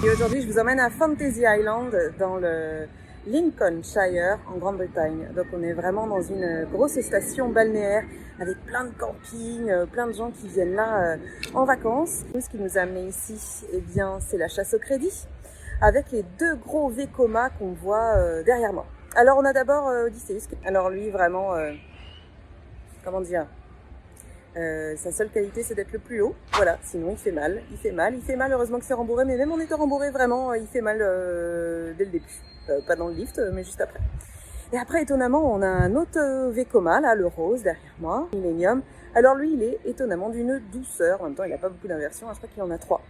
Et aujourd'hui, je vous emmène à Fantasy Island dans le Lincolnshire en Grande-Bretagne. Donc on est vraiment dans une grosse station balnéaire avec plein de campings, plein de gens qui viennent là en vacances. Ce qui nous a amené ici, eh bien, c'est la chasse au crédit avec les deux gros Vekoma qu'on voit derrière moi. Alors on a d'abord Odysseus. Alors lui vraiment, comment dire, sa seule qualité c'est d'être le plus haut, voilà, sinon il fait mal, heureusement que c'est rembourré, mais même en étant rembourré vraiment, il fait mal dès le début, pas dans le lift, mais juste après. Et après étonnamment on a un autre Vekoma, là, le rose derrière moi, Millennium. Alors lui il est étonnamment d'une douceur, en même temps il n'a pas beaucoup d'inversions, je crois qu'il en a 3,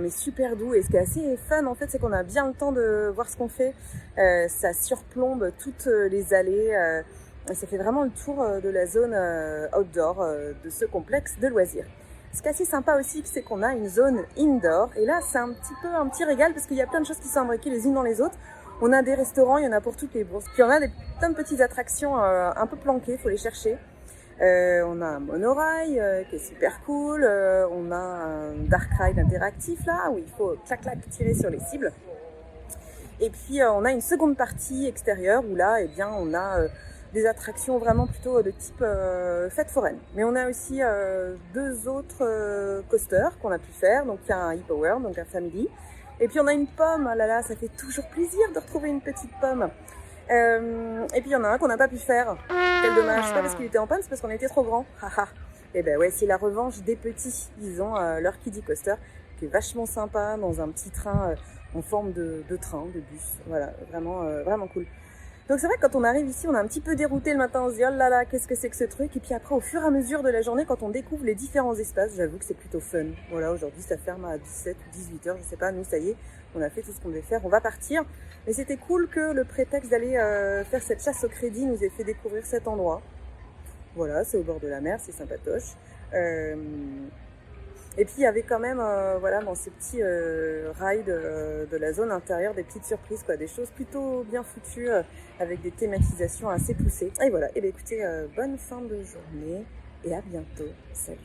mais super doux. Et ce qui est assez fun en fait, c'est qu'on a bien le temps de voir ce qu'on fait, ça surplombe toutes les allées, ça fait vraiment le tour de la zone outdoor de ce complexe de loisirs. Ce qui est assez sympa aussi, c'est qu'on a une zone indoor. Et là, c'est un petit régal parce qu'il y a plein de choses qui sont imbriquées les unes dans les autres. On a des restaurants, il y en a pour toutes les bourses. Puis on a plein de petites attractions un peu planquées, il faut les chercher. On a un monorail qui est super cool. On a un dark ride interactif là, où il faut clac-clac tirer sur les cibles. Et puis on a une seconde partie extérieure où là, eh bien, on a des attractions vraiment plutôt de type fête foraine. Mais on a aussi deux autres coasters qu'on a pu faire. Donc il y a un Hippo World, donc un family. Et puis on a une pomme, ah là là, ça fait toujours plaisir de retrouver une petite pomme. Et puis il y en a un qu'on n'a pas pu faire. Quel dommage, c'est pas parce qu'il était en panne, c'est parce qu'on était trop grand. Et ben ouais, c'est la revanche des petits. Ils ont leur kiddie coaster qui est vachement sympa dans un petit train en forme de train, de bus. Voilà, vraiment cool. Donc c'est vrai que quand on arrive ici, on est un petit peu dérouté le matin, on se dit oh là là, qu'est-ce que c'est que ce truc. Et puis après, au fur et à mesure de la journée, quand on découvre les différents espaces, j'avoue que c'est plutôt fun. Voilà, aujourd'hui ça ferme à 17 ou 18 heures, je sais pas, nous ça y est, on a fait tout ce qu'on devait faire, on va partir. Mais c'était cool que le prétexte d'aller faire cette chasse au crédit nous ait fait découvrir cet endroit. Voilà, c'est au bord de la mer, c'est sympatoche. Et puis il y avait quand même, voilà, dans ces petits rides de la zone intérieure, des petites surprises, quoi, des choses plutôt bien foutues, avec des thématisations assez poussées. Et voilà, et bien écoutez, bonne fin de journée et à bientôt. Salut.